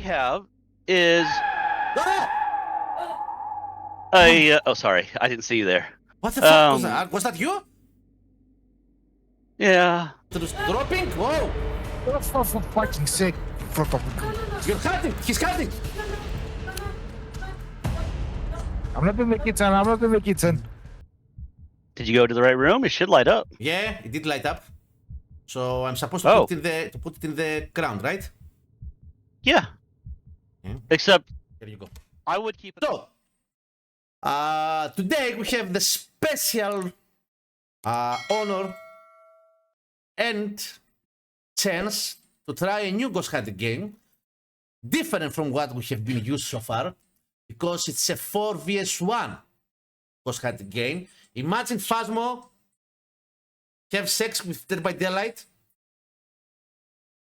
have is Ah! a. Oh, sorry, I didn't see you there. What the fuck was that? Was that you? Yeah. Just dropping? Whoa! For fucking sake. You're hiding! He's hiding! I'm not in the kitchen. I'm not in the kitchen. Did you go to the right room? It should light up. Yeah, it did light up. So I'm supposed to Oh. put it in the ground, right? Yeah. Yeah. Except Here you go. I would keep it. So, today we have the special honor and chance to try a new ghost hunting game, different from what we have been used so far, because it's a 4 vs 1 ghost hunting game. Imagine Phasmo have sex with Dead by Daylight.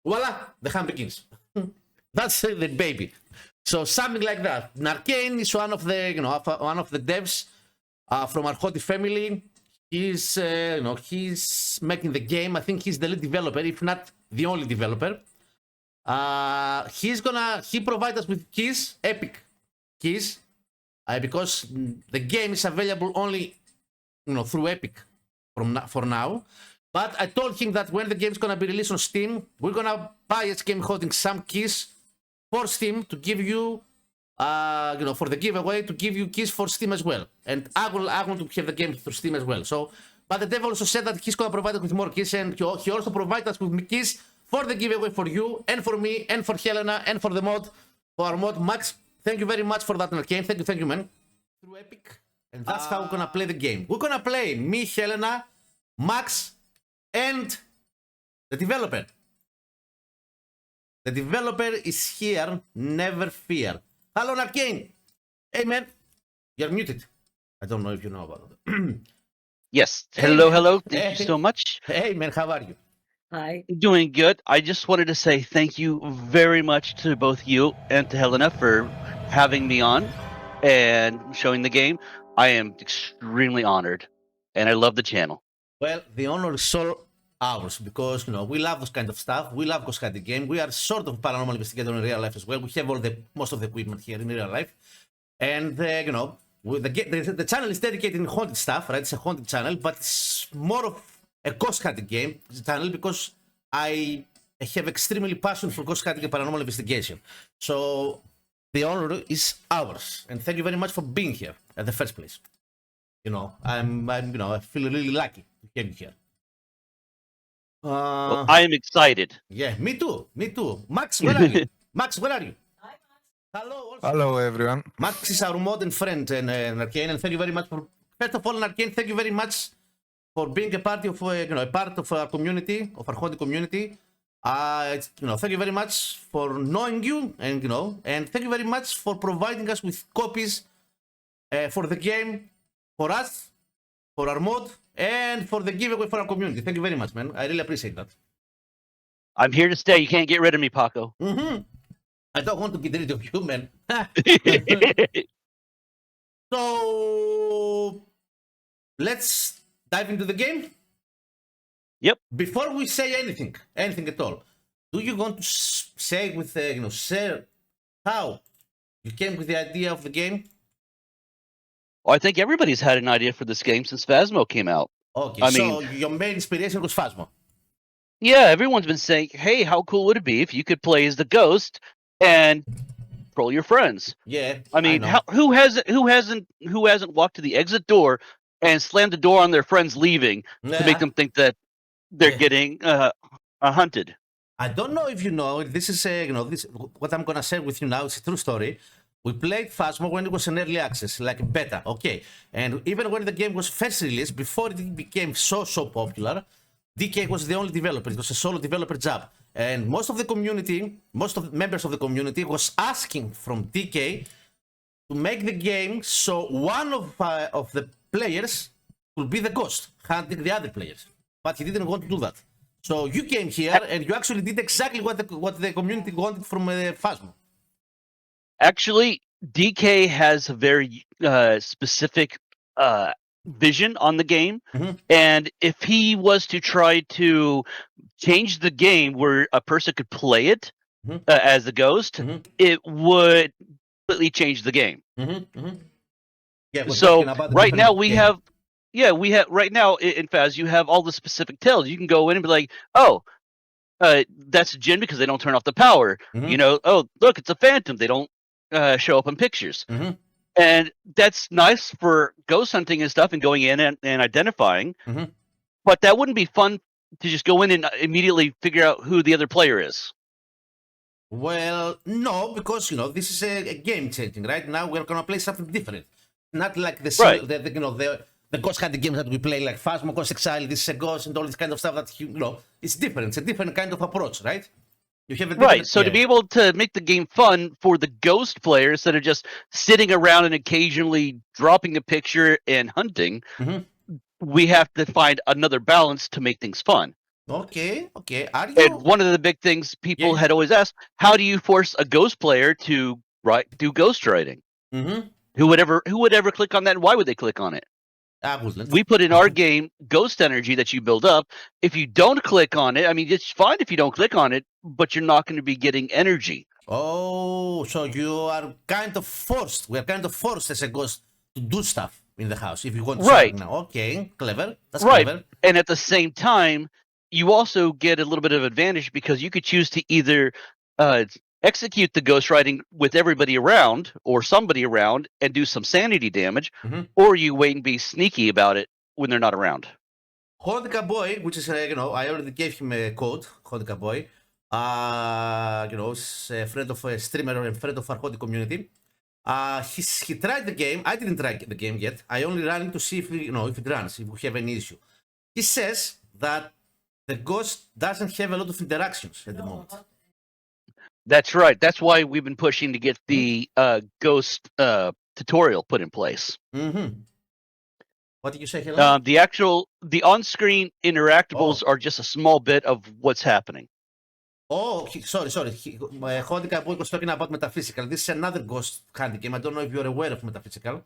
Voila, the hunt begins. That's the baby. So something like that. Arcane is one of the, one of the devs from our Hoti family. He's, he's making the game. I think he's the lead developer, if not the only developer. He provides us with keys, epic keys, because the game is available only, through Epic for now. But I told him that when the game is gonna be released on Steam, we're gonna buy a game holding some keys for Steam to give you, for the giveaway, to give you keys for Steam as well. And I want to have the game through Steam as well. So, but the dev also said that he's gonna provide us with more keys, and he also provided us with keys for the giveaway for you, and for me, and for Helena, and for the mod, for our mod. Max, thank you very much for that, Arcane. Thank you, man. Through Epic. And that's how we're gonna play the game. We're gonna play me, Helena, Max, and the developer. The developer is here, never fear. Hello, Arcane. Hey, man. You're muted. I don't know if you know about it. Yes. Hey, Hello, man. hello. Thank Hey. you so much. Hey, man, how are you? Hi. Doing good. I just wanted to say thank you very much to both you and to Helena for having me on and showing the game. I am extremely honored, and I love the channel. Well, the honor is all ours because we love this kind of stuff. We love ghost hunting game. We are sort of paranormal investigator in real life as well. We have most of the equipment here in real life, and the channel is dedicated in haunted stuff. Right, it's a haunted channel, but it's more of a ghost hunting game channel because I have extremely passion for ghost hunting and paranormal investigation. So the honor is ours, and thank you very much for being here at the first place. I feel really lucky to have you here. Well, I am excited. Yeah, me too. Max, where are you? Max, where are you? Hi, Max. Hello. Also. Hello, everyone. Max is our modern friend and Arcane, and thank you very much for. First of all, Arcane, thank you very much for being a part of our community, of our haunted community. Thank you very much for knowing you, and and thank you very much for providing us with copies for the game, for us, for our mod, and for the giveaway for our community. Thank you very much, man. I really appreciate that. I'm here to stay. You can't get rid of me, Paco. Mm-hmm. I don't want to get rid of you, man. So let's dive into the game. Yep. Before we say anything at all, do you want to say with share how you came with the idea of the game? Well, I think everybody's had an idea for this game since Phasmo came out. Okay, So your main inspiration was Phasmo. Yeah, everyone's been saying, "Hey, how cool would it be if you could play as the ghost and control your friends?" Yeah, I mean, who hasn't walked to the exit door and slammed the door on their friends leaving to make them think that they're getting hunted? I don't know if you know. This is this what I'm gonna share with you now. It's a true story. We played Phasmo when it was in early access, like beta, okay? And even when the game was first released, before it became so popular, DK was the only developer. It was a solo developer job. And most of the members of the community was asking from DK to make the game so one of the players will be the ghost, hunting the other players. But he didn't want to do that. So you came here and you actually did exactly what the community wanted from Phasmo. Actually, DK has a very specific vision on the game, and if he was to try to change the game where a person could play it as the ghost, it would completely change the game. Yeah, we're So talking about the right now different we have right now in Faz you have all the specific tells. You can go in and be like, oh, that's a Jinn because they don't turn off the power. You know, oh look, it's a phantom. They don't show up in pictures. And that's nice for ghost hunting and stuff and going in and identifying. But that wouldn't be fun to just go in and immediately figure out who the other player is. Well, no, because you know this is a game changing. Right now, we're gonna play something different. Not like the ghost hunting games that we play, like Phasmo, Ghost Exile. This is a ghost and all this kind of stuff. That you know, it's different. It's a different kind of approach, right? You have a right. So to be able to make the game fun for the ghost player instead of just sitting around and occasionally dropping a picture and hunting, we have to find another balance to make things fun. Okay. And one of the big things people had always asked, how do you force a ghost player to do ghost writing? Who would ever click on that, and why would they click on it? We put in our game ghost energy that you build up. If you don't click on it, I mean, it's fine if you don't click on it, but you're not going to be getting energy. Oh, so you are kind of forced. We are kind of forced as a ghost to do stuff in the house if you want to. Right now. Okay, clever. That's right. Clever. And at the same time, you also get a little bit of advantage because you could choose to either execute the ghostwriting with everybody around or somebody around and do some sanity damage, or you wait and be sneaky about it when they're not around. Hodika Boy, which is I already gave him a code. Hodika Boy, he's a friend of a streamer and friend of our Hodi community. He tried the game. I didn't try the game yet. I only ran it to see if it runs, if we have any issue. He says that the ghost doesn't have a lot of interactions at the moment. That's right. That's why we've been pushing to get the ghost tutorial put in place. What did you say, Helen? The on-screen interactables are just a small bit of what's happening. Oh, sorry. Hodika Boy was talking about Metaphysical. This is another ghost hunting game. I don't know if you're aware of Metaphysical.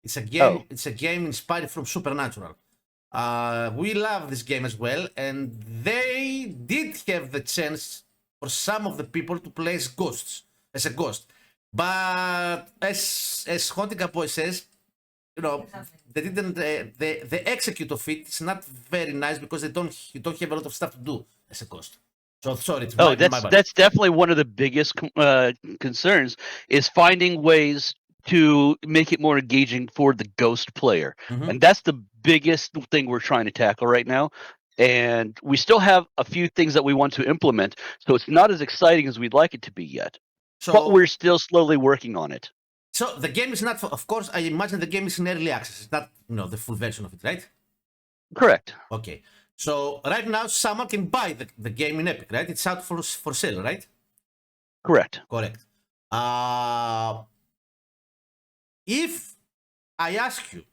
It's a game. It's a game inspired from Supernatural. We love this game as well, and they did have the chance for some of the people to play as a ghost. But as Hodika Boy says, they didn't. The execute of it is not very nice because you don't have a lot of stuff to do as a ghost. So sorry. That's definitely one of the biggest concerns is finding ways to make it more engaging for the ghost player, and that's the biggest thing we're trying to tackle right now. And we still have a few things that we want to implement, so it's not as exciting as we'd like it to be yet. But we're still slowly working on it. So the game is not, of course, I imagine the game is in early access. It's not, the full version of it, right? Correct. Okay. So right now, someone can buy the game in Epic, right? It's out for sale, right? Correct. If I ask you,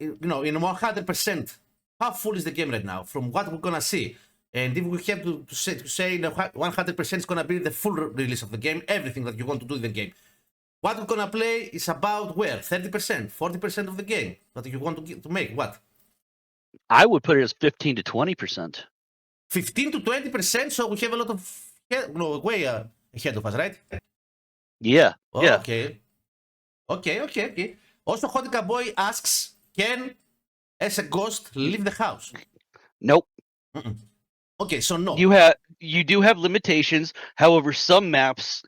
in 100%, how full is the game right now from what we're gonna see? And if we have to say 100% is gonna be the full release of the game, everything that you want to do in the game, what we're gonna play is about where 30%, 40% of the game that you want to make. What? I would put it as 15 to 20%. 15 to 20%. So we have a lot of way ahead of us, right? Yeah. Yeah. Okay. Also, Hodika Boy asks, can as a ghost leave the house? Nope. Okay, so no. You do have limitations. However, some maps,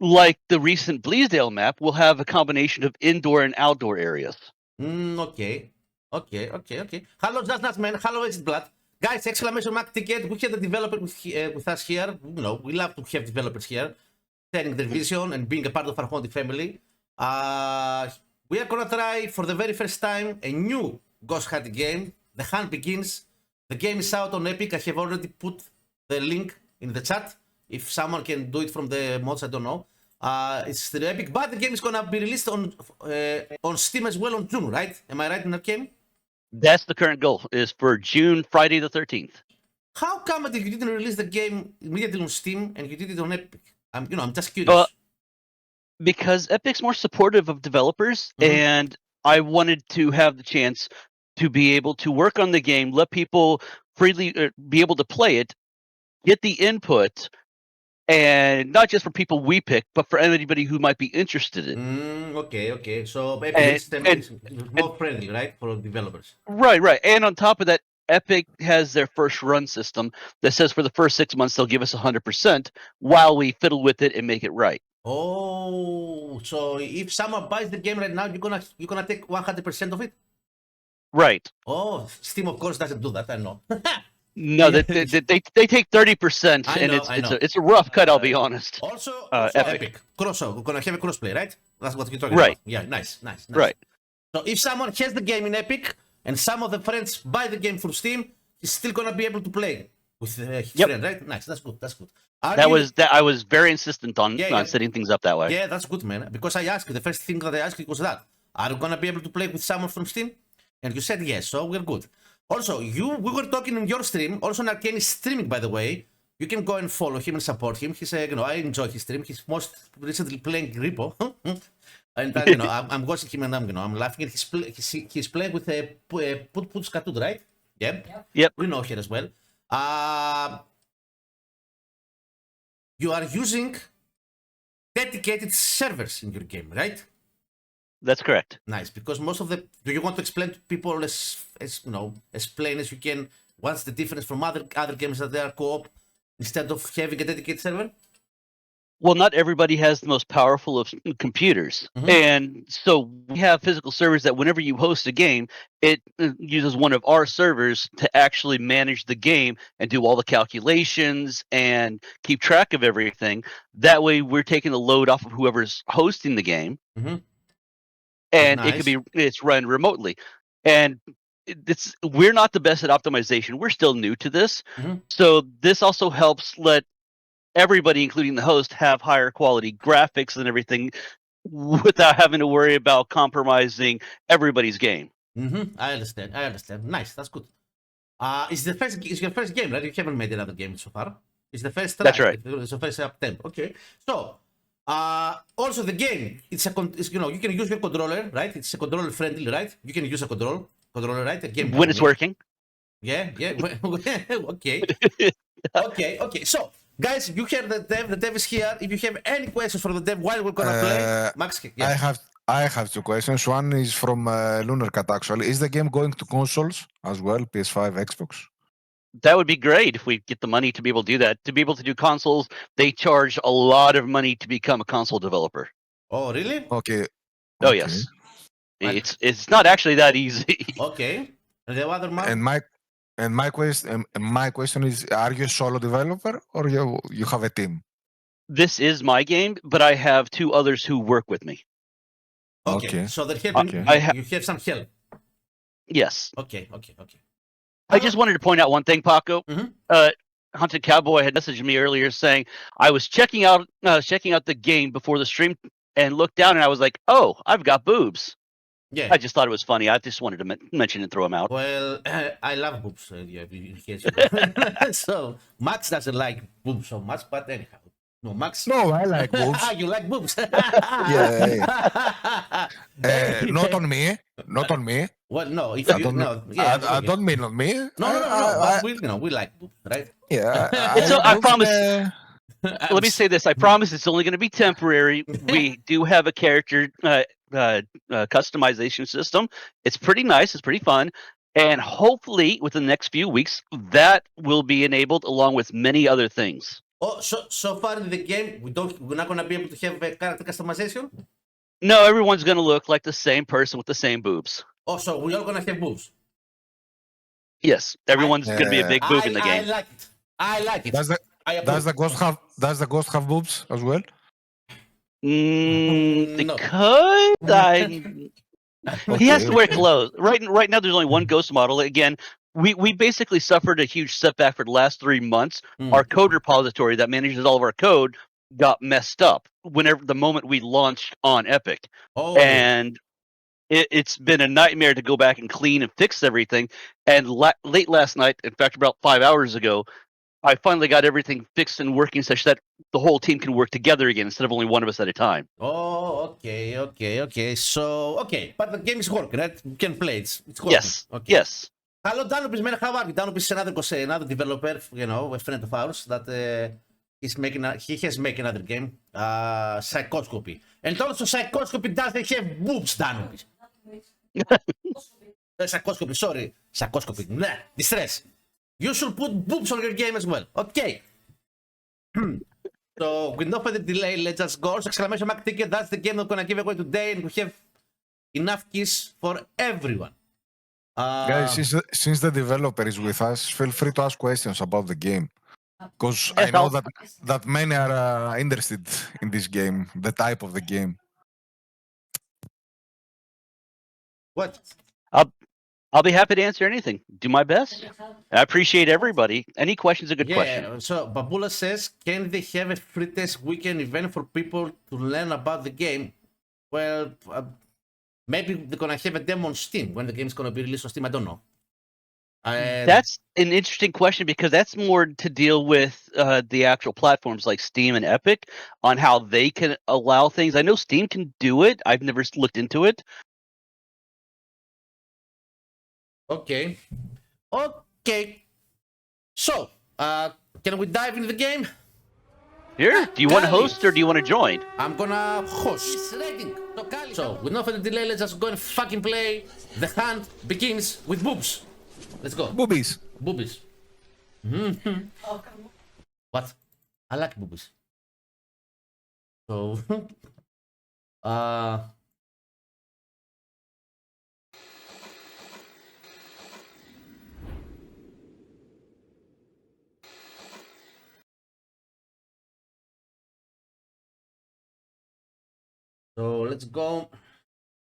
like the recent Bleasdale map, will have a combination of indoor and outdoor areas. Okay. Hello, just not man. Hello, Aged Blood. Guys, exclamation mark ticket. We have the developer with us here. We love to have developers here, sharing their vision and being a part of our Hondi family. We are gonna try for the very first time a new ghost hunting game. The hunt begins. The game is out on Epic. I have already put the link in the chat. If someone can do it from the mods, I don't know. It's the Epic, but the game is gonna be released on Steam as well on June, right? Am I right in that game? That's the current goal, is for June, Friday the 13th. How come that you didn't release the game immediately on Steam and you did it on Epic? I'm just curious. Because Epic's more supportive of developers, and I wanted to have the chance to be able to work on the game, let people freely be able to play it, get the input, and not just for people we pick, but for anybody who might be interested in. Okay. So Epic And- system and- is more friendly, right, for developers. Right. And on top of that, Epic has their first run system that says for the first 6 months they'll give us 100% while we fiddle with it and make it right. Oh, so if someone buys the game right now, you're gonna take 100% of it? Right. Oh, Steam of course doesn't do that. I know. No, they take 30%, I and know, I know. it's a rough cut. I'll be honest. Also, Epic. Epic. We're gonna have a crossplay, right? That's what you're talking Right. about. Yeah, nice. Right. So if someone has the game in Epic and some of the friends buy the game through Steam, he's still gonna be able to play with his friend, right? Nice. That's good. I was very insistent on Yeah. setting things up that way. Yeah, that's good, man. Because I asked you, the first thing that I asked you was that. Are you gonna be able to play with someone from Steam? And you said yes, so we're good. Also, we were talking in your stream, also Arcane is streaming, by the way. You can go and follow him and support him. He's, I enjoy his stream. He's most recently playing Repo. And, I'm watching him and I'm laughing. And he's playing with Put Skatud, right? Yeah. Yep. We know her as well. You are using dedicated servers in your game, right? That's correct. Nice, because most of the. Do you want to explain to people as as plain as you can? What's the difference from other games that they are co-op instead of having a dedicated server? Well, not everybody has the most powerful of computers, and so we have physical servers that whenever you host a game, it uses one of our servers to actually manage the game and do all the calculations and keep track of everything. That way, we're taking the load off of whoever's hosting the game. And Nice. it's run remotely, and we're not the best at optimization. We're still new to this, so this also helps let everybody, including the host, have higher quality graphics and everything without having to worry about compromising everybody's game. I understand. Nice, that's good. It's your first game, right? You haven't made another game so far. It's the first try. That's right. It's the first attempt. Okay, so. Also the game, you can use your controller, right? It's a controller friendly, right? You can use a controller, right? A game When it's working. Yeah. Okay. Okay. So, guys, you hear the dev. The dev is here. If you have any questions for the dev while we're gonna play, Max. Yeah. I have two questions. One is from Lunar Cat, actually. Is the game going to consoles as well, PS5, Xbox? That would be great if we get the money to be able to do that. To be able to do consoles, they charge a lot of money to become a console developer. Oh, really? Okay. Oh, yes. It's not actually that easy. Okay. And the other man? And my question is: are you a solo developer or you have a team? This is my game, but I have two others who work with me. Okay. So they're helping. You have some help. Yes. Okay. I just wanted to point out one thing, Paco. Hunted Cowboy had messaged me earlier saying I was checking out the game before the stream and looked down and I was like, oh, I've got boobs. Yeah. I just thought it was funny. I just wanted to mention and throw them out. Well, I love boobs. In case you so Max doesn't like boobs so much, but anyhow. No, Max. No, I like boobs. You like boobs? Yeah. Not on me. Well, no. If I you, don't, no, yeah, I don't mean on me. No. We like boobs, right? Yeah. I promise. Let me say this. I promise it's only going to be temporary. We do have a character customization system. It's pretty nice. It's pretty fun. And hopefully within the next few weeks, that will be enabled along with many other things. Oh, so far in the game, we're not going to be able to have a character customization? No, everyone's going to look like the same person with the same boobs. Oh, so we're all going to have boobs? Yes, everyone's going to be a big boob in the game. I like it. Does the ghost have boobs as well? No. Because he has to wear clothes. Right now, there's only one ghost model. Again, we basically suffered a huge setback for the last 3 months. Our code repository that manages all of our code got messed up whenever the moment we launched on Epic. Oh. And it's been a nightmare to go back and clean and fix everything. And late last night, in fact, about 5 hours ago, I finally got everything fixed and working such that the whole team can work together again instead of only one of us at a time. Oh, okay. So, but the game is working, right? You can play it. It's working. Yes. Okay. Yes. Hello, Danupis, man. How are you? Danupis is another developer, a friend of ours that he has made another game, Psychoscopy. And also, Psychoscopy doesn't have boobs, Danupis. Psychoscopy, sorry. Psychoscopy. Nah, distress. You should put boobs on your game as well. Okay. So, with no further delay, let's just go. Exclamation mark ticket, that's the game I'm gonna give away today, and we have enough keys for everyone. Guys, since the developer is with us, feel free to ask questions about the game. Because Yes, I know that many are interested in this game, the type of the game. What? I'll be happy to answer anything. Do my best. I appreciate everybody. Any question's a good question. So Babula says, can they have a free test weekend event for people to learn about the game? Well, maybe they're gonna have a demo on Steam when the game's gonna be released on Steam. I don't know. That's an interesting question because that's more to deal with the actual platforms like Steam and Epic on how they can allow things. I know Steam can do it. I've never looked into it. Okay. So, can we dive into the game? Here, do you want to host or do you want to join? I'm gonna host. So, with no further delay, let's just go and fucking play. The hunt begins with boobs. Let's go. Boobies. Boobies. What? I like boobies. So, so let's go.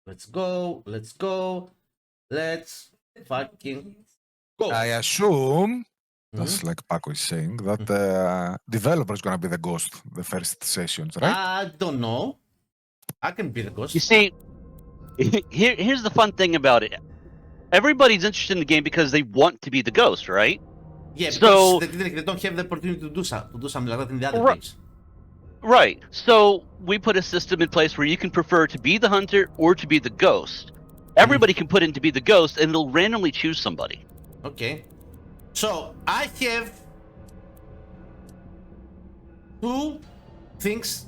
Let's go. Let's go. Let's fucking go. I assume, just like Paco is saying, that the developer is going to be the ghost the first sessions, right? I don't know. I can be the ghost. You see, here's the fun thing about it. Everybody's interested in the game because they want to be the ghost, right? Yeah, because So- they don't have the opportunity to do something like that in the other Right. games. Right. So we put a system in place where you can prefer to be the hunter or to be the ghost. Everybody can put in to be the ghost, and it'll randomly choose somebody. Okay. So I have two things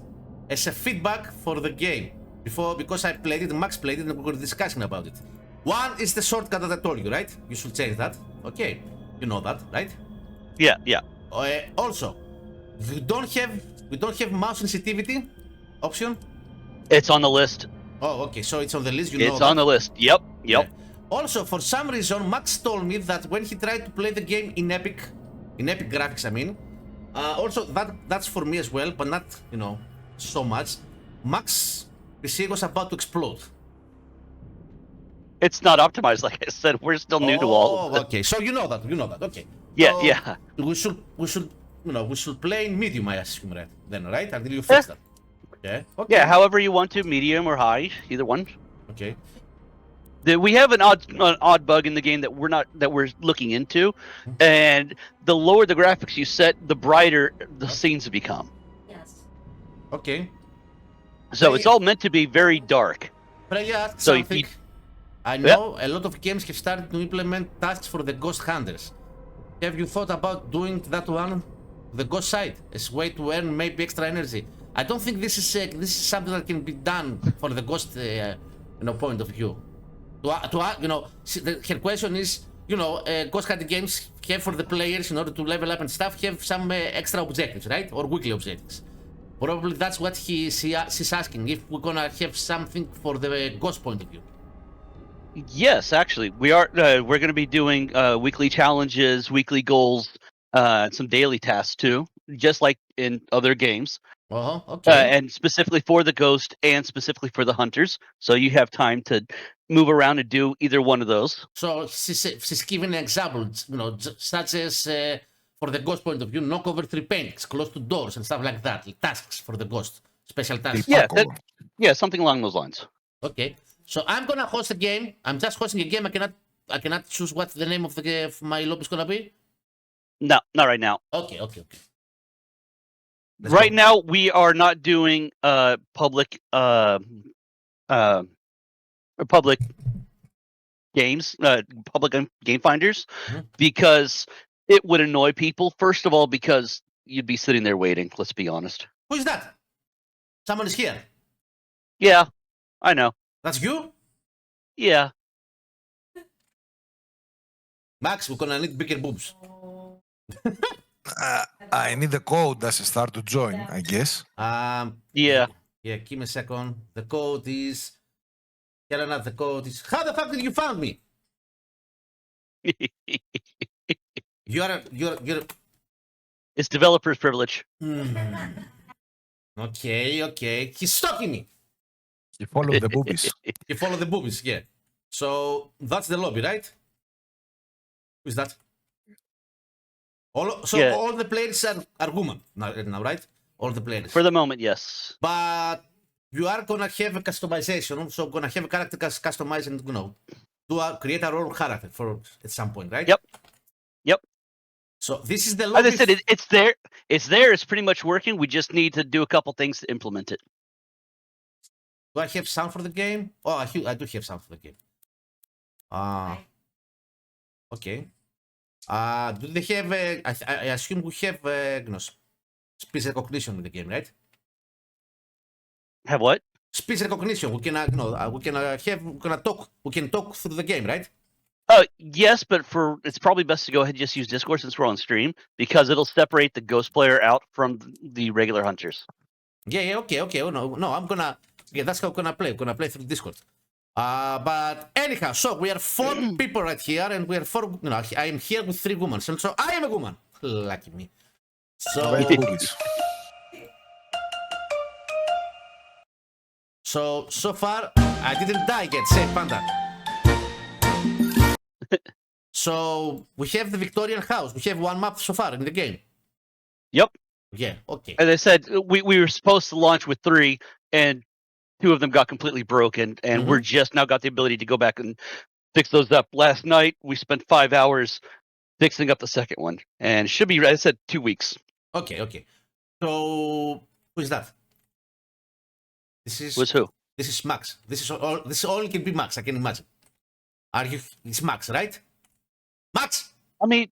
as a feedback for the game because I played it, Max played it, and we were discussing about it. One is the shortcut that I told you, right? You should change that. Okay, you know that, right? Yeah, yeah. Also, we don't have mouse sensitivity option. It's on the list. Oh, okay. So it's on the list. You know It's that. on the list. Yep, yep. Yeah. Also, for some reason, Max told me that when he tried to play the game in Epic graphics, I mean, also that's for me as well, but not so much. Max PC was about to explode. It's not optimized, like I said. We're still new to all of it. Okay. So you know that. Okay. Yeah, So yeah. We should play in medium, I assume, right? Then, right? Until you fix that. Yeah. Okay. Yeah, however you want to, medium or high, either one. Okay. We have an odd bug in the game that we're looking into, and the lower the graphics you set, the brighter the scenes become. Yes. Okay. So it's all meant to be very dark. But I ask So if something. you- I know a lot of games have started to implement tasks for the ghost hunters. Have you thought about doing that one, the ghost side, as a way to earn maybe extra energy? I don't think this is something that can be done for the ghost, point of view. Her question is, ghost hunting games have for the players in order to level up and stuff have some extra objectives, right, or weekly objectives. Probably that's what she's asking, if we're gonna have something for the ghost point of view. Yes, actually, we are. We're going to be doing weekly challenges, weekly goals, some daily tasks too, just like in other games. Okay. And specifically for the ghost and specifically for the hunters, so you have time to move around and do either one of those. So she's giving an example, such as for the ghost point of view, knock over 3 paintings, close to doors and stuff like that. Tasks for the ghost, special tasks. Yeah, yeah, something along those lines. Okay. So I'm gonna host a game. I'm just hosting a game. I cannot choose what the name of my lobby is gonna be. No, not right now. Okay. Let's Right go. now, we are not doing public games, public game finders, Mhm. because it would annoy people. First of all, because you'd be sitting there waiting. Let's be honest. Who is that? Someone is here. Yeah, I know. That's you? Yeah. Max, we're gonna need bigger boobs. I need the code as a start to join, I guess. Yeah. Yeah, give me a second. The code is... Helena, the code is... How the fuck did you find me? You're... It's developer's privilege. Okay. He's stalking me. You follow the boobies. You follow the boobies, yeah. So that's the lobby, right? Who's that? Yeah. All the players are women now, right? All the players. For the moment, yes. But you are gonna have a customization, so gonna have a character customized and create our own character for at some point, right? Yep. So this is the lobby. As I said, it's there. It's there. It's pretty much working. We just need to do a couple things to implement it. Do I have sound for the game? Oh, I do have sound for the game. Okay. Do they have? I assume we have speech recognition in the game, right? Have what? Speech recognition. We can talk. We can talk through the game, right? Yes, but it's probably best to go ahead and just use Discord since we're on stream, because it'll separate the ghost player out from the regular hunters. Yeah. Okay. Oh, no. I'm gonna. Yeah, that's how I'm gonna play. I'm gonna play through Discord. But anyhow, so we are 4 people right here, and we are 4. I am here with 3 women, and so I am a woman. Lucky me. So. Boobies. So far, I didn't die yet. Say Panda. So we have the Victorian house. We have 1 map so far in the game. Yep. Yeah. Okay. As I said, we were supposed to launch with 3, and 2 of them got completely broken, and we're just now got the ability to go back and fix those up. Last night, we spent 5 hours fixing up the second one, and it should be, as I said, 2 weeks. Okay. So who is that? Was who? This is Max. This only can be Max. I can imagine. It's Max, right? Max. I mean,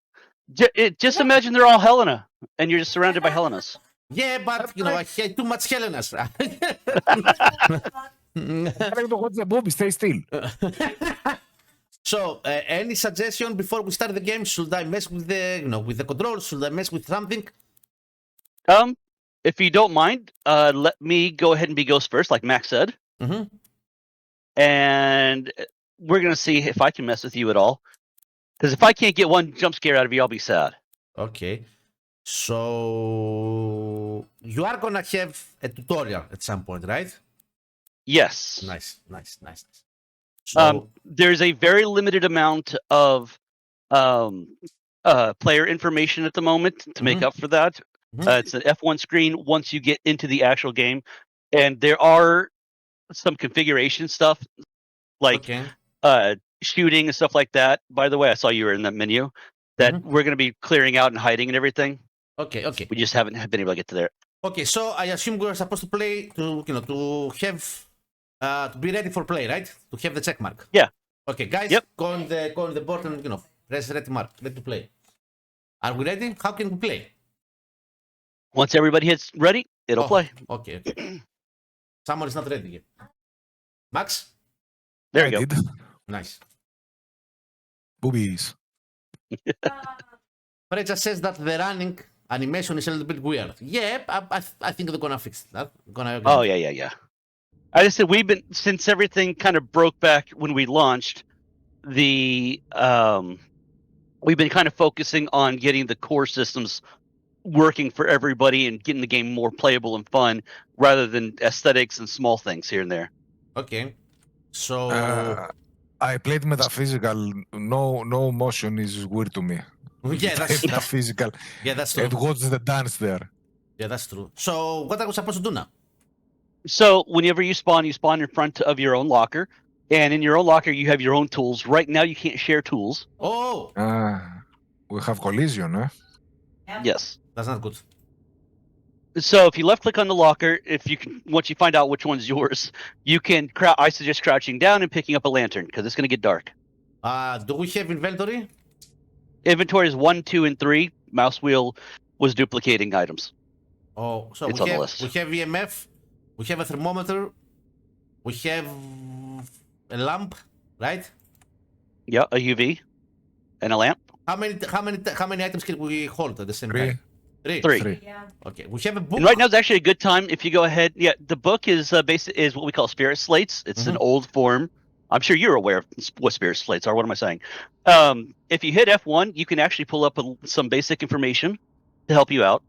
just imagine they're all Helena, and you're just surrounded by Helenas. Yeah, but I hate too much Helenas. What's the boobies? Stay still. So, any suggestion before we start the game? Should I mess with the controls? Should I mess with something? If you don't mind, let me go ahead and be Ghost first, like Max said. Mm-hmm. And we're gonna see if I can mess with you at all. Because if I can't get one jump scare out of you, I'll be sad. Okay. So you are gonna have a tutorial at some point, right? Yes. Nice. So, there's a very limited amount of player information at the moment to make up for that. It's an F1 screen once you get into the actual game, and there are some configuration stuff like shooting and stuff like that. By the way, I saw you were in that menu that we're going to be clearing out and hiding and everything. Okay. We just haven't been able to get to there. Okay, so I assume we're supposed to play to have to be ready for play, right? To have the check mark. Yeah. Okay, guys, go on the board and press ready mark. Ready to play. Are we ready? How can we play? Once everybody hits ready, it'll play. Okay. Someone is not ready yet. Max? There you go. Nice. Boobies. Preja says that the running animation is a little bit weird. Yeah, I think they're gonna fix that. Oh yeah. I just said since everything kind of broke back when we launched, we've been kind of focusing on getting the core systems working for everybody and getting the game more playable and fun rather than aesthetics and small things here and there. Okay. So I played metaphysical. No motion is weird to me. Yeah, that's metaphysical. Yeah, that's true. And what's the dance there? Yeah, that's true. So what are we supposed to do now? So whenever you spawn in front of your own locker, and in your own locker you have your own tools. Right now you can't share tools. Oh. We have collision, eh? Yes. That's not good. So if you left click on the locker, once you find out which one's yours, you can I suggest crouching down and picking up a lantern because it's going to get dark. Do we have inventory? Inventory is 1, 2, and 3. Mouse wheel was duplicating items. Oh, so It's we on the have list. we have EMF, we have a thermometer, we have a lamp, right? Yeah, a UV and a lamp. How many items can we hold at the same Three. time? Three. 3. Three. Okay, we have a book. And right now is actually a good time if you go ahead. Yeah, the book is is what we call spirit slates. It's an old form. I'm sure you're aware of what spirit slates are. What am I saying? If you hit F1, you can actually pull up some basic information to help you out.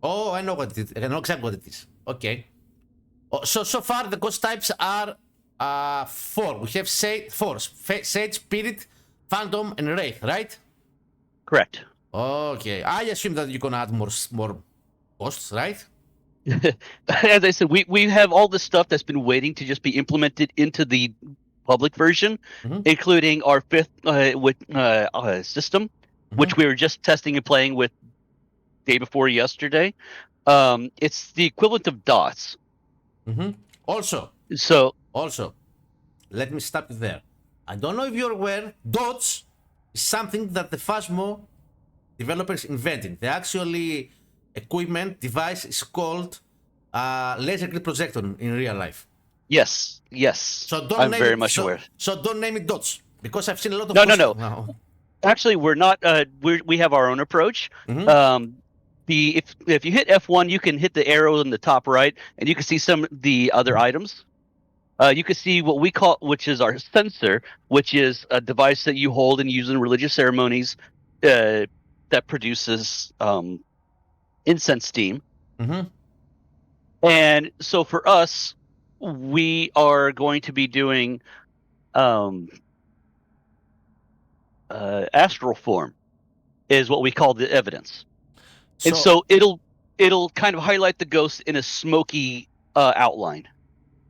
Oh, I know what it is. I know exactly what it is. Okay. Oh, so far the ghost types are 4. We have Sage, Spirit, Phantom, and Wraith, right? Correct. Okay. I assume that you're gonna add more ghosts, right? As I said, we have all this stuff that's been waiting to just be implemented into the public version, including our 5th system, which we were just testing and playing with day before yesterday. It's the equivalent of dots. Also, let me stop you there. I don't know if you're aware, dots is something that the Phasmo developers invented. The actually equipment device is called laser grid projector in real life. Yes. So don't I'm name very it, much aware. So don't name it dots because I've seen a lot of No. Actually, we're not. We have our own approach. If you hit F1, you can hit the arrow in the top right, and you can see some of the other items. You can see what we call, which is our sensor, which is a device that you hold and use in religious ceremonies that produces incense steam. And so for us, we are going to be doing astral form is what we call the evidence. And so it'll kind of highlight the ghost in a smoky outline.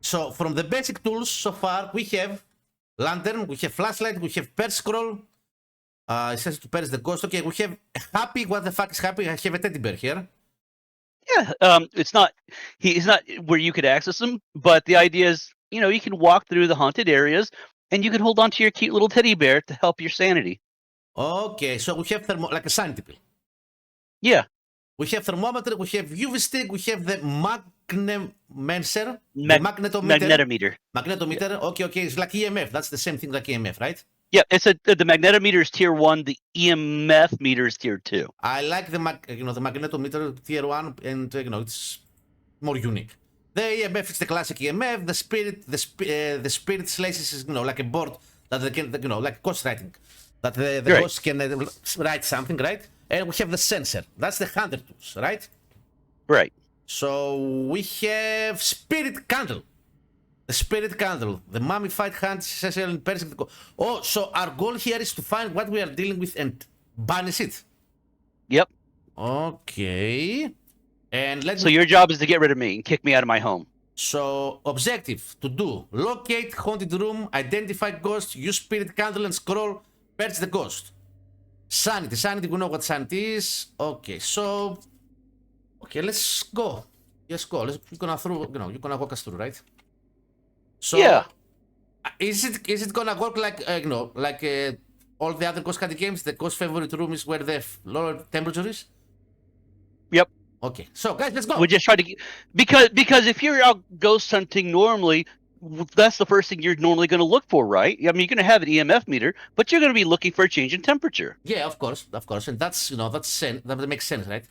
So from the basic tools so far, we have lantern, we have flashlight, we have purge scroll. It says to purge the ghost. Okay, we have happy. What the fuck is happy? I have a teddy bear here. Yeah, it's not. He's not where you could access him, but the idea is, you can walk through the haunted areas, and you can hold on to your cute little teddy bear to help your sanity. Okay, so we have like a sanity pill. Yeah. We have thermometer, we have UV stick, we have the magnetometer. Magnetometer. Yeah. Okay, it's like EMF. That's the same thing like EMF, right? Yeah, the magnetometer is tier 1. The EMF meter is tier 2. I like the magnetometer tier 1, and it's more unique. The EMF is the classic EMF. The spirit slices is like a board that they can like ghost writing, that the ghost can write something, right? And we have the sensor. That's the hunter tools, right? Right. So we have spirit candle. The spirit candle, the mummified hand, essential and perfect. Oh, so our goal here is to find what we are dealing with and banish it. Yep. Okay. And so your job is to get rid of me and kick me out of my home. So objective to do: locate haunted room, identify ghost, use spirit candle and scroll, purge the ghost. Sanity, we know what sanity is. Okay, so let's go. Let's go. You're gonna walk us through, right? So yeah. Is it gonna work like all the other ghost hunting games? The ghost favorite room is where the lower temperature is. Yep. Okay, so guys, let's go. We just try to because if you're out ghost hunting normally, that's the first thing you're normally going to look for, right? I mean, you're going to have an EMF meter, but you're going to be looking for a change in temperature. Yeah, of course, and that's that makes sense, right?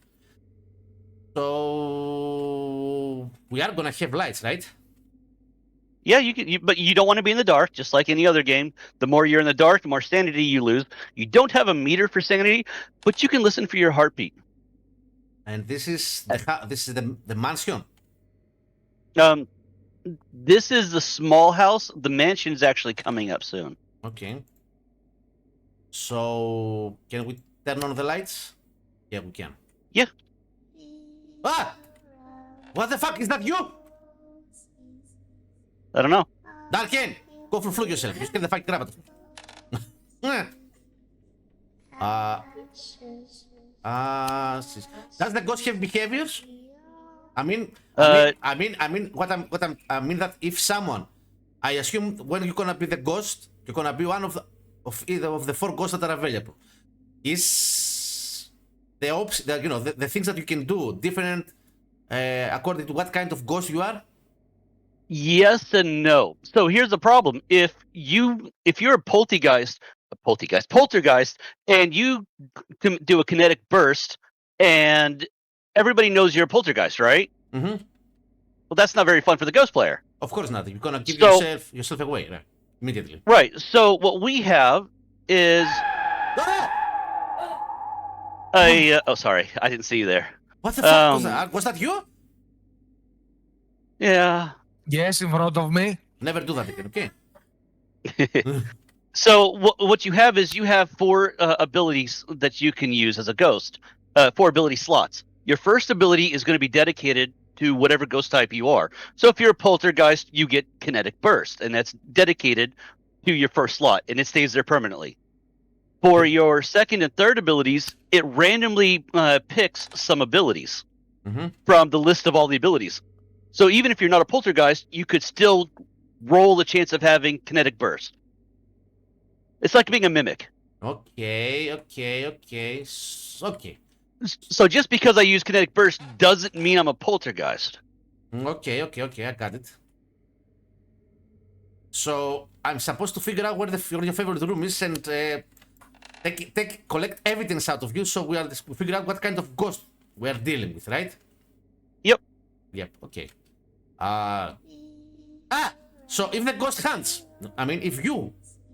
So we are gonna have lights, right? Yeah, but you don't want to be in the dark, just like any other game. The more you're in the dark, the more sanity you lose. You don't have a meter for sanity, but you can listen for your heartbeat. And this is the mansion. This is the small house. The mansion's actually coming up soon. Okay. So can we turn on the lights? Yeah, we can. Yeah. Ah! What the fuck is that? You? I don't know. Darken, go for flug yourself. You scared the fucking crap out of me. Does the ghost have behaviors? I mean that if someone, I assume when you're gonna be the ghost, you're gonna be one of of either of the 4 ghosts that are available. Is the things that you can do different according to what kind of ghost you are? Yes and no. So here's the problem: if you're a poltergeist, and you can do a kinetic burst, and everybody knows you're a poltergeist, right? Mm-hmm. Well, that's not very fun for the ghost player. Of course not. You're gonna give So- yourself away, right? Immediately. Right. So what we have is sorry, I didn't see you there. What the fuck was Um, that? Was that you? Yeah. Yes, in front of me. Never do that again, okay? So what you have is you have 4 abilities that you can use as a ghost. 4 ability slots. Your first ability is going to be dedicated to whatever ghost type you are. So if you're a poltergeist, you get kinetic burst, and that's dedicated to your first slot, and it stays there permanently. For your second and third abilities, it randomly picks some abilities Mm-hmm. from the list of all the abilities. So even if you're not a poltergeist, you could still roll the chance of having kinetic burst. It's like being a mimic. Okay. Okay. So just because I use kinetic burst doesn't mean I'm a poltergeist. Okay, I got it. So I'm supposed to figure out where your favorite room is and collect evidence out of you, so we figure out what kind of ghost we are dealing with, right? Yep. Okay. So if the ghost hunts, if you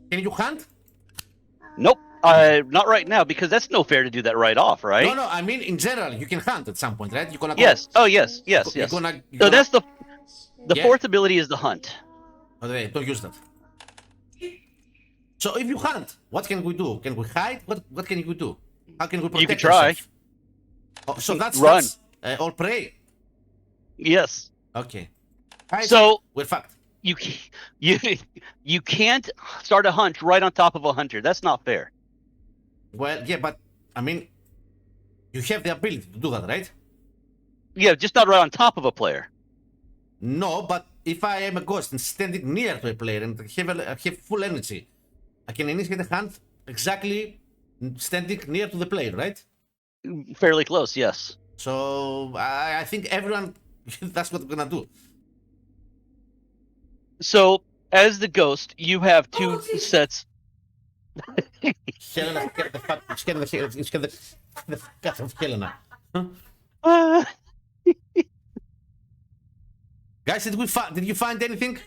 can you hunt? Nope. Not right now, because that's no fair to do that right off, right? No. I mean in general, you can hunt at some point, right? You're gonna Yes. Oh, yes. You're So gonna that's the Yeah. fourth ability is the hunt. Okay, don't use that. So if you hunt, what can we do? Can we hide? What can we do? How can we protect You can try. ourselves? Oh, so that's Run. all prey. Yes. Okay. Hide, So we're fucked. you can't start a hunt right on top of a hunter. That's not fair. Well, yeah, but you have the ability to do that, right? Yeah, just not right on top of a player. No, but if I am a ghost and standing near to a player and have full energy, I can initiate a hunt exactly standing near to the player, right? Fairly close, yes. So I think everyone, that's what we're gonna do. So as the ghost, you have 2 sets. Helena, get the fuck, get the fuck out of Helena. Uh, Guys, did you find anything?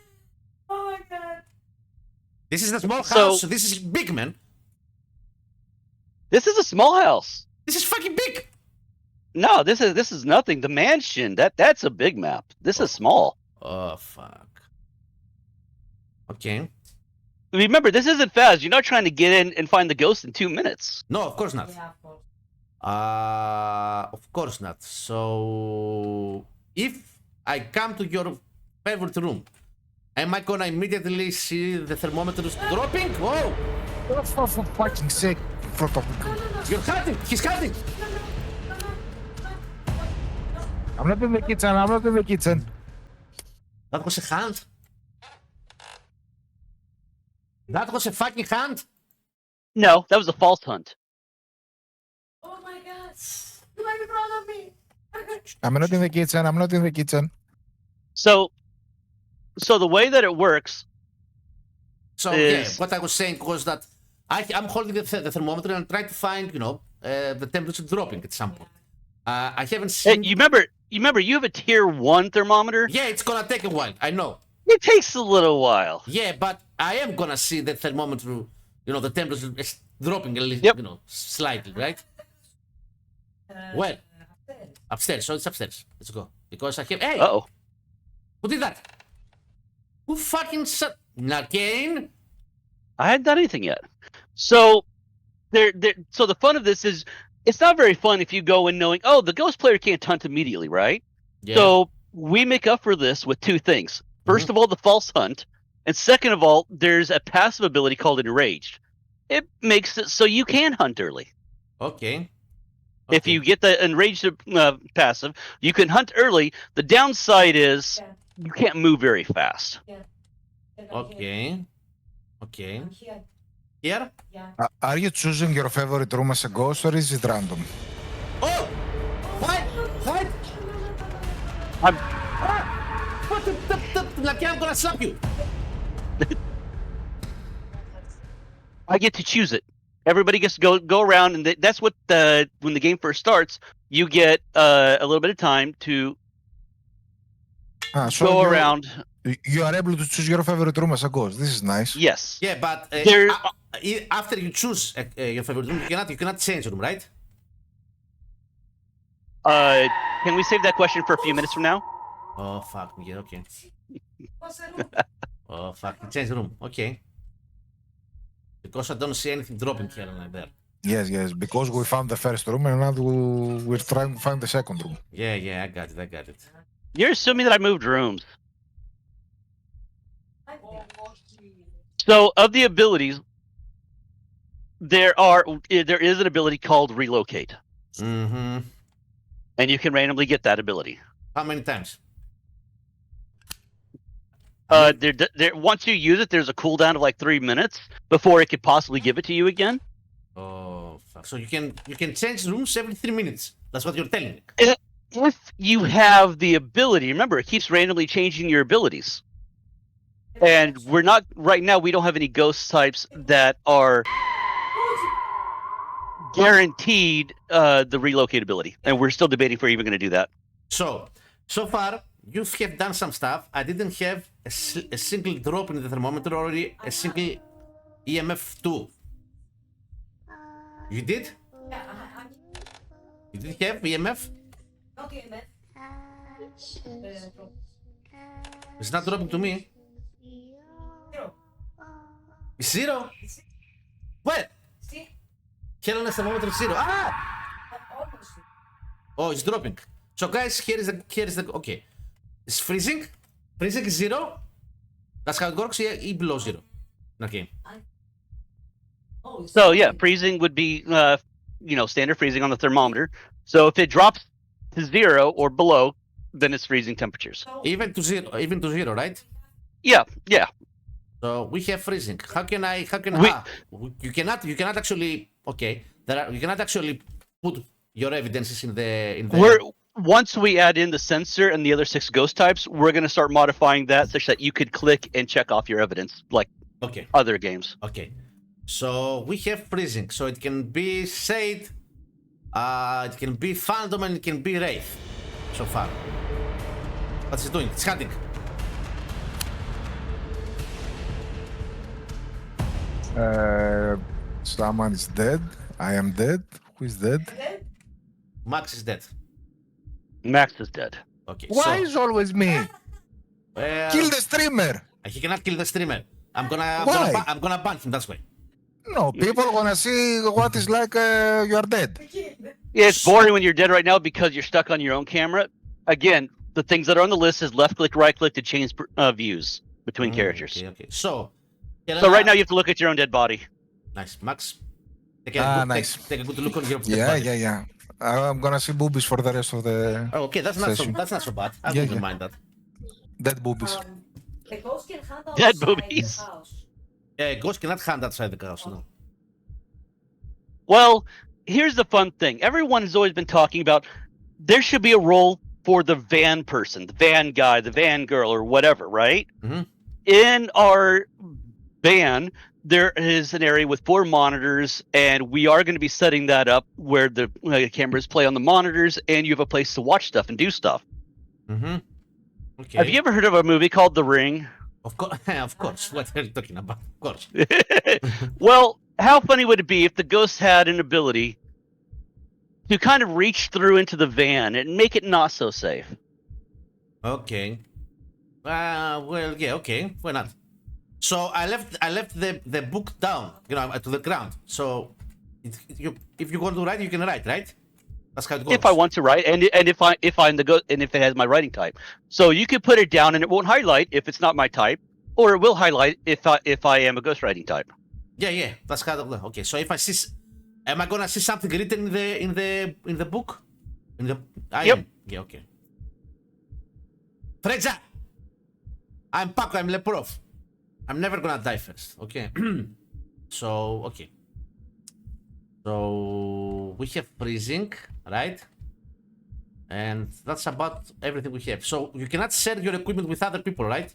Oh my god. This is the small So- house. So this is big, man. this is a small house. This is fucking big. No, this is nothing. The mansion, that's a big map. This is small. Oh fuck. Okay. Remember, this isn't fast. You're not trying to get in and find the ghost in 2 minutes. No, of course not. Yeah, of course. Of course not. So if I come to your favorite room, am I gonna immediately see the thermometers dropping? Whoa! For fucking sake, in front of me. You're hunting! He's hunting! I'm not in the kitchen. That was a hunt. That was a fucking hunt. No, that was a false hunt. Oh my god. You might be proud of me. I'm not in the kitchen. So the way that it works, So Is- yeah, what I was saying was that I'm holding the thermometer and trying to find, the temperature dropping at some point. I haven't hey, seen. you remember you have a tier 1 thermometer. Yeah, it's gonna take a while. I know. It takes a little while. Yeah, but I am gonna see the thermometer. The temperature is dropping a little. Yep. Slightly, right? Well, upstairs. So it's upstairs. Let's go because I have. Hey, Uh-oh. who did that? Who fucking shut? Again? I hadn't done anything yet. So so the fun of this is it's not very fun if you go in knowing, oh, the ghost player can't hunt immediately, right? Yeah. So we make up for this with 2 things. First of all, the false hunt, and second of all, there's a passive ability called enraged. It makes it so you can hunt early. Okay. If Okay. you get the enraged passive, you can hunt early. The downside is Yeah. you can't move very fast. Yeah, I'm here. Okay. Okay. I'm here. Here? Yeah. Are you choosing your favorite room as a ghost or is it random? Oh! Hide! Hide! I'm What the? Like I'm gonna slap you! I get to choose it. Everybody gets to go around, and that's what when the game first starts, you get a little bit of time to So go around. you are able to choose your favorite room as a ghost. This is nice. Yes. Yeah, but There- after you choose your favorite room, you cannot change room, right? Can we save that question for a few minutes from now? Oh fuck me, yeah, okay. What's the room? Oh fuck, you change room, okay. Because I don't see anything dropping here and like that. Yes, because we found the first room and now we're trying to find the second room. Yeah, I got it. You're assuming that I moved rooms. I think. So, of the abilities, there is an ability called relocate, Mm-hmm. and you can randomly get that ability. How many times? Once you use it, there's a cooldown of like 3 minutes before it could possibly give it to you again. Oh fuck. So you can change rooms every 3 minutes. That's what you're telling me. If you have the ability, remember, it keeps randomly changing your abilities. And we're not right now. We don't have any ghost types that are guaranteed the relocate ability, and we're still debating if we're even going to do that. So far you have done some stuff. I didn't have a single drop in the thermometer or a single EMF 2. You did? Yeah, You did have EMF? okay, man. It's not dropping to me. Zero. It's 0? Where? See? Helena's thermometer is 0. Ah! Almost. Oh, it's dropping. So guys, here is the okay. It's freezing. Freezing is 0. That's how it works. Yeah, below 0. Okay. Oh, So yeah, freezing would be standard freezing on the thermometer. So if it drops to 0 or below, then it's freezing temperatures. Even to 0, right? Yeah. So we have freezing. How can you cannot actually you cannot actually put your evidences in the Once we add in the sensor and the other 6 ghost types, we're going to start modifying that such that you could click and check off your evidence like okay. other games. Okay. So we have freezing. So it can be Shade, it can be Phantom, and it can be Wraith. So far. What's it doing? It's hunting. Someone is dead. I am dead. Who is dead? Max is dead. Max is dead. Okay. Why is always me? Well, Kill the streamer. he cannot kill the streamer. I'm Why? gonna ban him. That's why. No, people wanna see what is like you are dead. Yeah, it's boring when you're dead right now because you're stuck on your own camera. Again, the things that are on the list is left click, right click to change views between characters. Okay. So right now you have to look at your own dead body. Nice, Max. Take a good look on your dead body. Yeah. I'm gonna see boobies for the rest of the Oh, okay, that's not so bad. I wouldn't mind that. dead boobies. The ghost can hunt Dead outside boobies. the house. Ghost cannot hunt outside the house. No. Well, here's the fun thing. Everyone has always been talking about there should be a role for the van person, the van guy, the van girl, or whatever, right? Mm-hmm. In our van, there is an area with 4 monitors, and we are going to be setting that up where the cameras play on the monitors, and you have a place to watch stuff and do stuff. Mm-hmm. Okay. Have you ever heard of a movie called The Ring? Of course, of course. What are you talking about? Of course. Well, how funny would it be if the ghost had an ability to kind of reach through into the van and make it not so safe? Okay. Well, yeah. Okay. Why not? So I left the book down, to the ground. So if you want to write, you can write, right? That's how it goes. If I want to write, and if I'm the ghost, and if it has my writing type, so you could put it down and it won't highlight if it's not my type, or it will highlight if I am a ghostwriting type. Yeah. That's how. Okay. So if I see, am I gonna see something written in the book? Yep. Yeah. Okay. Freza, I'm Paco. I'm Leprov. I'm never gonna die first. Okay. So, okay. So, we have freezing, right? And that's about everything we have. So, you cannot share your equipment with other people, right?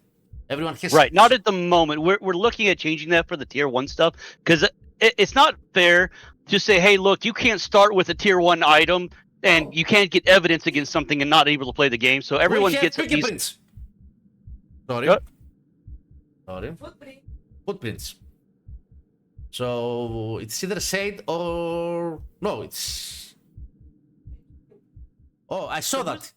Everyone has... Right. Not at the moment. We're looking at changing that for the tier 1 stuff because it's not fair to say, hey, look, you can't start with a tier 1 item and you can't get evidence against something and not able to play the game. So everyone we have gets at least. fingerprints. Sorry. Yep. Sorry. Footprint. Footprints. So it's either shade or no, it's... Oh, I saw that.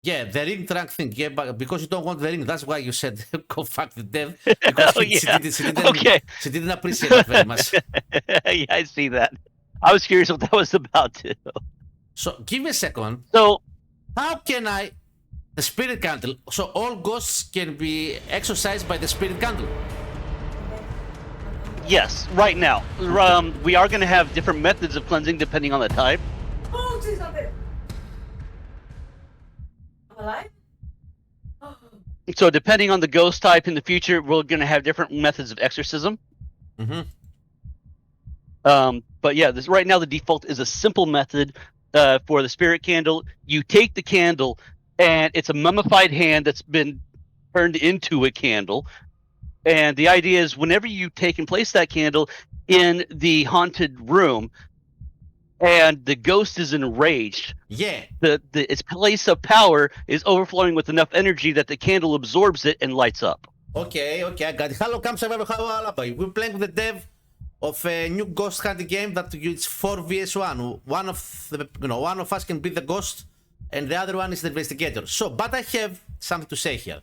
Yeah, the ring track thing. Yeah, but because you don't want the ring, that's why you said go fuck the dev. Because Oh, yeah. Okay. she didn't appreciate that very much. Yeah, I see that. I was curious what that was about too. So give me a second. So How can I... The spirit candle. So all ghosts can be exorcised by the spirit candle. yes, right now we are going to have different methods of cleansing depending on the type. Oh, she's not there. I'm alive? Oh. So depending on the ghost type in the future, we're going to have different methods of exorcism. Mm-hmm. But yeah, this right now the default is a simple method for the spirit candle. You take the candle, and it's a mummified hand that's been turned into a candle. And the idea is whenever you take and place that candle in the haunted room, and the ghost is enraged, Yeah. Its place of power is overflowing with enough energy that the candle absorbs it and lights up. Okay, I got it. Hello, come survivor. How are you? We're playing with the dev of a new ghost hunting game that it's 4 vs 1. One of us can be the ghost, and the other one is the investigator. So, but I have something to say here.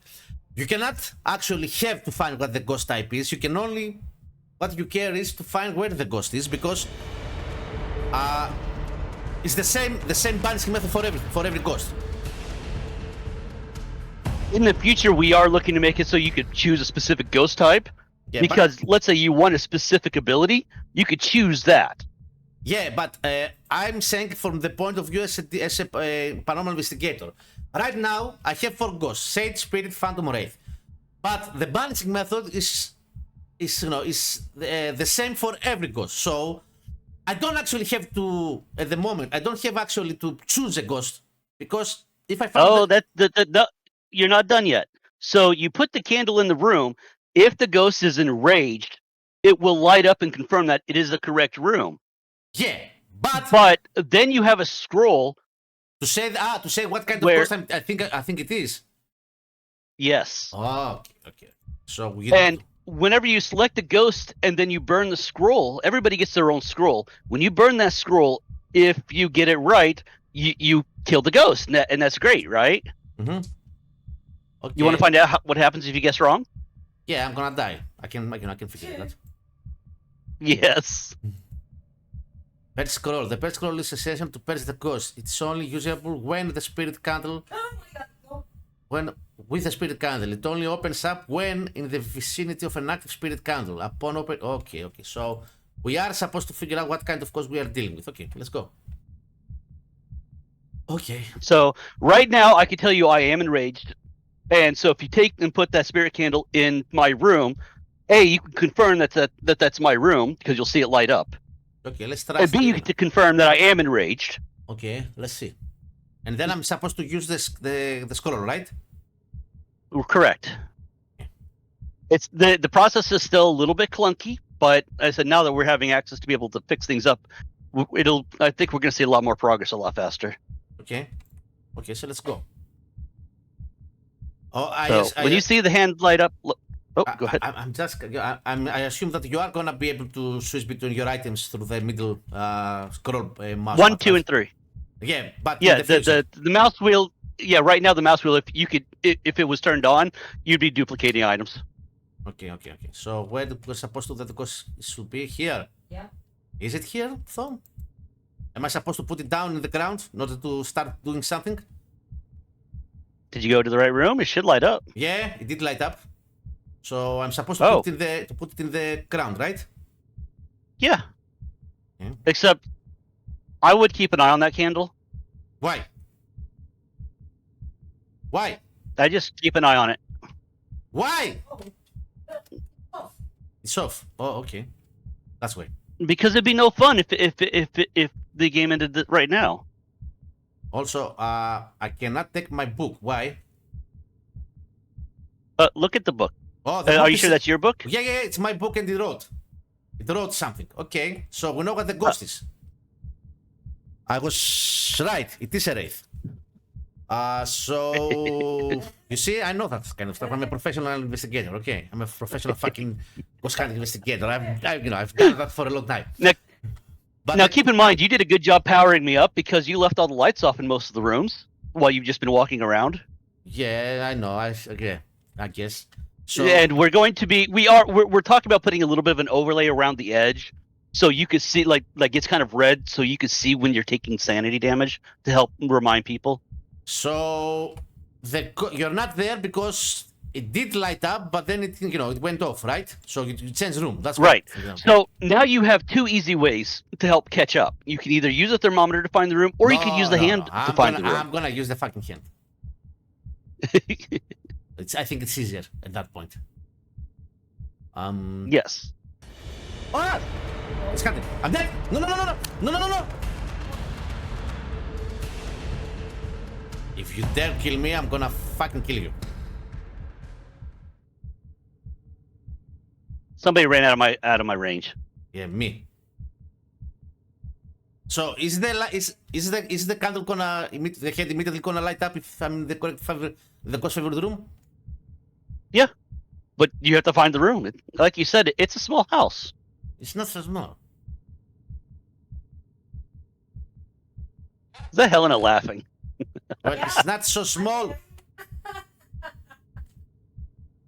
You cannot actually have to find what the ghost type is. You can only... What you care is to find where the ghost is, because it's the same banishing method for every ghost. In the future, we are looking to make it so you could choose a specific ghost type. Yeah, because let's say you want a specific ability, you could choose that. Yeah, but I'm saying from the point of view as a paranormal investigator. Right now, I have 4 ghosts: Sage, Spirit, Phantom, Wraith. But the balancing method is the same for every ghost. So I don't actually have to, at the moment, I don't have actually to choose a ghost, because if I find you're not done yet. So you put the candle in the room. If the ghost is enraged, it will light up and confirm that it is the correct room. Yeah, but then you have a scroll to say what kind of ghost I think it is. Yes. Oh, okay. So whenever you select the ghost and then you burn the scroll, everybody gets their own scroll. When you burn that scroll, if you get it right, you kill the ghost, and that's great, right? Mm-hmm. Okay. You want to find out what happens if you guess wrong? Yeah, I'm gonna die. I can figure that. Yes. Purge scroll. The purge scroll is essential to purge the ghost. It's only usable when the spirit candle. Oh my god, no. When with the spirit candle, it only opens up when in the vicinity of an active spirit candle. Upon open. Okay. So we are supposed to figure out what kind of ghost we are dealing with. Okay, let's go. Okay. So right now, I can tell you I am enraged. And so if you take and put that spirit candle in my room, A, you can confirm that's my room because you'll see it light up. Okay, let's try. And B, you get to confirm that I am enraged. Okay, let's see. And then I'm supposed to use the scroll, right? Correct. It's the process is still a little bit clunky, but as I said, now that we're having access to be able to fix things up, I think we're going to see a lot more progress a lot faster. Okay, so let's go. When you see the hand light up, go ahead. I assume that you are gonna be able to switch between your items through the middle scroll mouse. 1, 2, and 3. Yeah, but the mouse wheel. Yeah, right now the mouse wheel. If it was turned on, you'd be duplicating items. Okay. So where we're supposed to that because it should be here. Yeah. Is it here, Thom? Am I supposed to put it down in the ground in order to start doing something? Did you go to the right room? It should light up. Yeah, it did light up. So I'm supposed to put it in the ground, right? Yeah. Except I would keep an eye on that candle. Why? I just keep an eye on it. Why? Oh. It's off. Oh, okay. That's why. Because it'd be no fun if the game ended right now. Also, I cannot take my book. Why? Look at the book. Oh, the Are book you is- sure that's your book? Yeah, it's my book and it wrote. It wrote something. Okay, so we know what the ghost is. I was right. It is a wraith. So you see, I know that kind of stuff. I'm a professional investigator. Okay, I'm a professional fucking ghost hunting investigator. I've done that for a long time. Now, keep in mind, you did a good job powering me up because you left all the lights off in most of the rooms while you've just been walking around. Yeah, I know. I guess. So And we're going to be we're talking about putting a little bit of an overlay around the edge so you could see like it's kind of red so you could see when you're taking sanity damage to help remind people. So you're not there because it did light up, but then it went off, right? So you changed room. That's Right. What, So now you have two easy ways to help catch up. You can either use a thermometer to find the room, or you could use the hand to find the room. I'm gonna use the fucking hand. I think it's easier at that point. Yes. Oh, it's happening. I'm dead. No. If you dare kill me, I'm gonna fucking kill you. Somebody ran out of my range. Yeah, me. So is the candle gonna the head immediately gonna light up if I'm in the correct the ghost favored room? Yeah. But you have to find the room. Like you said, it's a small house. It's not so small. Is that Helena laughing? Well, it's not so small.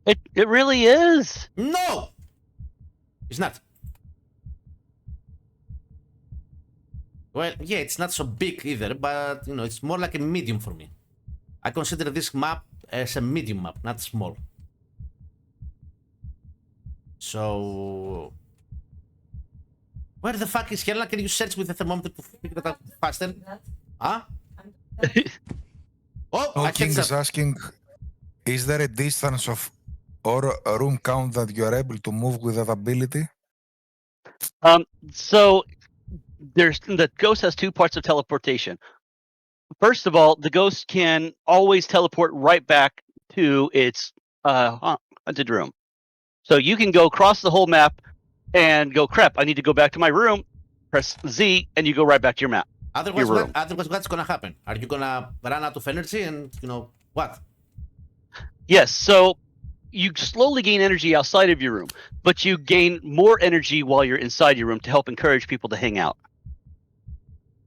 It really is. No, it's not. Well, yeah, it's not so big either, but it's more like a medium for me. I consider this map as a medium map, not small. So, where the fuck is Helena? Can you search with the thermometer to figure it out faster? Huh? Oh, I King heard is asking, is there a distance of or a room count that you are able to move with that ability? So the ghost has two parts of teleportation. First of all, the ghost can always teleport right back to its haunted room. So you can go across the whole map and go, crap, I need to go back to my room, press Z, and you go right back to your map. Otherwise, room. what's gonna happen? Are you gonna run out of energy and what? Yes, so you slowly gain energy outside of your room, but you gain more energy while you're inside your room to help encourage people to hang out.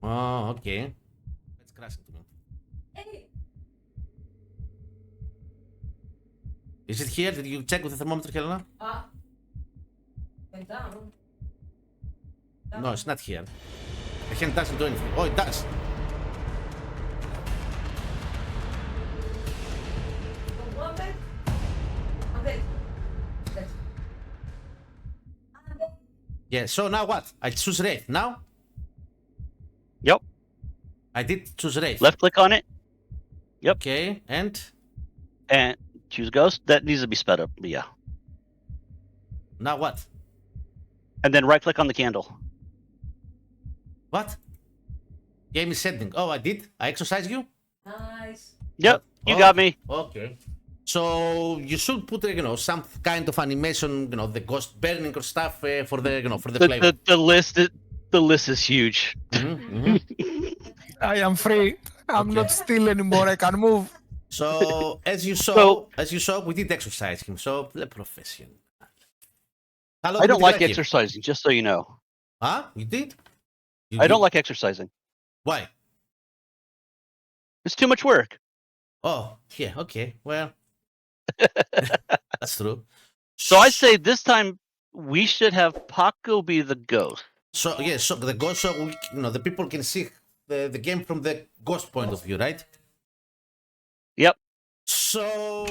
Oh, okay. Let's crash into me. Hey, Is it here? Did you check with the thermometer, Helena? went down. No, it's not here. The hand doesn't do anything. Oh, it does. One bed. I'm dead. Dead. I'm dead. Yeah, so now what? I choose Wraith. Now? Yep. I did choose Wraith. Left click on it Okay, and? and choose ghost. That needs to be sped up, but yeah. Now what? And then right click on the candle. What? Game is setting. Oh, I did? I exercise you? Nice. Yep, you Oh, got me. Okay. So you should put, some kind of animation, the ghost burning or stuff for the, for the flavor. The list is huge. I am free. I'm not still anymore. I can move. So as you saw, we did exercise him. So the profession. How long I did don't you like him? exercising, just so you know. Huh? You did? I don't like exercising. Why? It's too much work. Oh, yeah. Okay. Well, that's true. So I say this time we should have Paco be the ghost. So yeah. So the ghost. So the people can see the game from the ghost point of view, right? Yep. So